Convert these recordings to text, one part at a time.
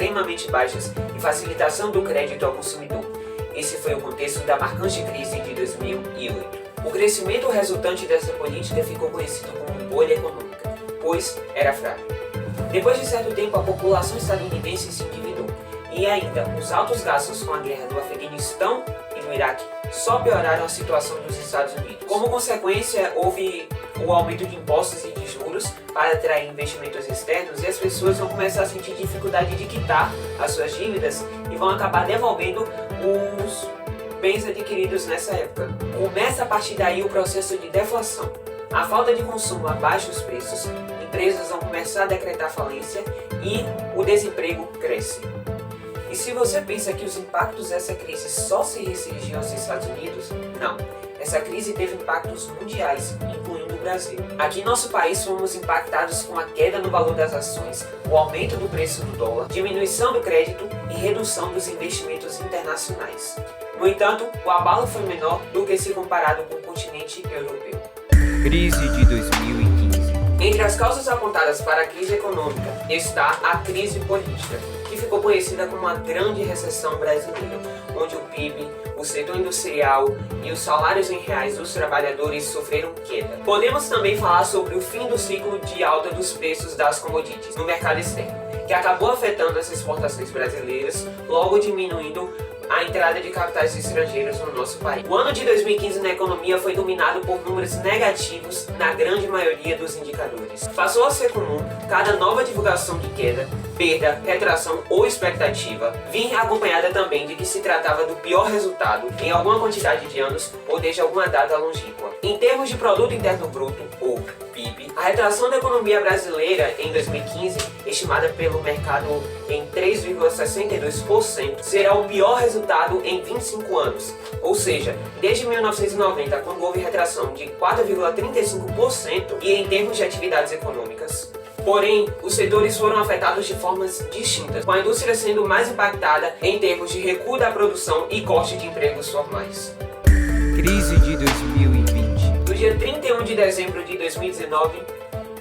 extremamente baixas e facilitação do crédito ao consumidor. Esse foi o contexto da marcante crise de 2008. O crescimento resultante dessa política ficou conhecido como bolha econômica, pois era frágil. Depois de certo tempo, a população estadunidense se endividou, e ainda os altos gastos com a guerra do Afeganistão e do Iraque só pioraram a situação dos Estados Unidos. Como consequência, houve o aumento de impostos e de juros para atrair investimentos externos, e as pessoas vão começar a sentir dificuldade de quitar as suas dívidas e vão acabar devolvendo os bens adquiridos nessa época. Começa a partir daí o processo de deflação. A falta de consumo abaixa os preços, empresas vão começar a decretar falência e o desemprego cresce. E se você pensa que os impactos dessa crise só se restringiam aos Estados Unidos, não. Essa crise teve impactos mundiais, incluindo o Brasil. Aqui em nosso país fomos impactados com a queda no valor das ações, o aumento do preço do dólar, diminuição do crédito e redução dos investimentos internacionais. No entanto, o abalo foi menor do que se comparado com o continente europeu. Crise de 2015. Entre as causas apontadas para a crise econômica está a crise política, que ficou conhecida como a Grande Recessão Brasileira, onde o PIB, o setor industrial e os salários em reais dos trabalhadores sofreram queda. Podemos também falar sobre o fim do ciclo de alta dos preços das commodities no mercado externo, que acabou afetando as exportações brasileiras, logo diminuindo a entrada de capitais estrangeiros no nosso país. O ano de 2015 na economia foi dominado por números negativos na grande maioria dos indicadores. Passou a ser comum cada nova divulgação de queda, perda, retração ou expectativa vir acompanhada também de que se tratava do pior resultado em alguma quantidade de anos ou desde alguma data longínqua. Em termos de Produto Interno Bruto, ou PIB, a retração da economia brasileira em 2015, estimada pelo mercado em 3,62%, será o pior resultado em 25 anos, ou seja, desde 1990, quando houve retração de 4,35%, e em termos de atividades econômicas. Porém, os setores foram afetados de formas distintas, com a indústria sendo mais impactada em termos de recuo da produção e corte de empregos formais. Crise de 2020. No dia 31 de dezembro de 2019,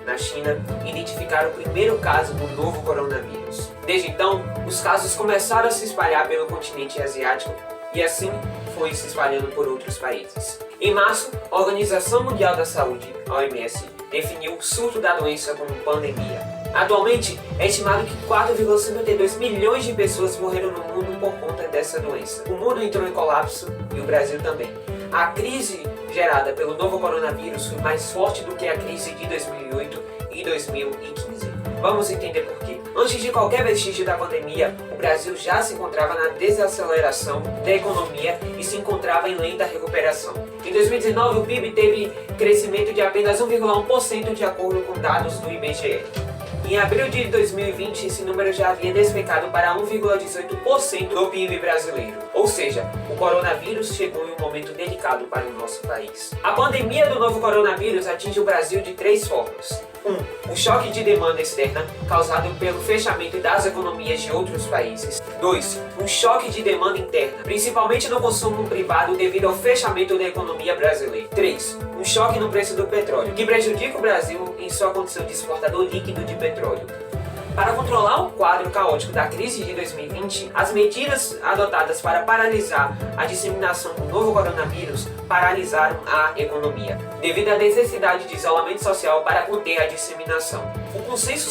na China, identificaram o primeiro caso do novo coronavírus. Desde então, os casos começaram a se espalhar pelo continente asiático e assim foi se espalhando por outros países. Em março, a Organização Mundial da Saúde, a OMS, definiu o surto da doença como pandemia. Atualmente, é estimado que 4,52 milhões de pessoas morreram no mundo por conta dessa doença. O mundo entrou em colapso e o Brasil também. A crise gerada pelo novo coronavírus foi mais forte do que a crise de 2008 e 2015. Vamos entender por quê. Antes de qualquer vestígio da pandemia, o Brasil já se encontrava na desaceleração da economia e se encontrava em lenta recuperação. Em 2019, o PIB teve crescimento de apenas 1,1% de acordo com dados do IBGE. Em abril de 2020, esse número já havia despencado para 1,18% do PIB brasileiro. Ou seja, o coronavírus chegou em um momento delicado para o nosso país. A pandemia do novo coronavírus atinge o Brasil de três formas. 1. O choque de demanda externa, causado pelo fechamento das economias de outros países. 2. Um choque de demanda interna, principalmente no consumo privado devido ao fechamento da economia brasileira. 3. Um choque no preço do petróleo, que prejudica o Brasil em sua condição de exportador líquido de petróleo. Para controlar o quadro caótico da crise de 2020, as medidas adotadas para paralisar a disseminação do novo coronavírus paralisaram a economia, devido à necessidade de isolamento social para conter a disseminação. O consenso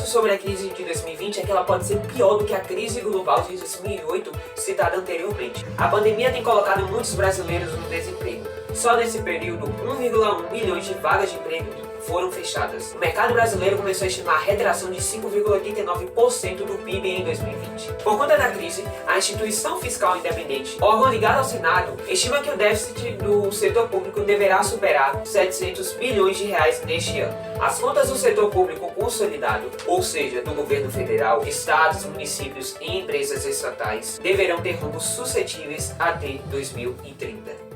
sobre a crise de 2020 é que ela pode ser pior do que a crise global de 2008 citada anteriormente. A pandemia tem colocado muitos brasileiros no desemprego. Só nesse período, 1,1 milhões de vagas de emprego foram fechadas. O mercado brasileiro começou a estimar a retração de 5,89% do PIB em 2020. Por conta da crise, a Instituição Fiscal Independente, órgão ligado ao Senado, estima que o déficit do setor público deverá superar 700 bilhões de reais neste ano. As contas do setor público consolidado, ou seja, do governo federal, estados, municípios e empresas estatais, deverão ter rumbos suscetíveis até 2030.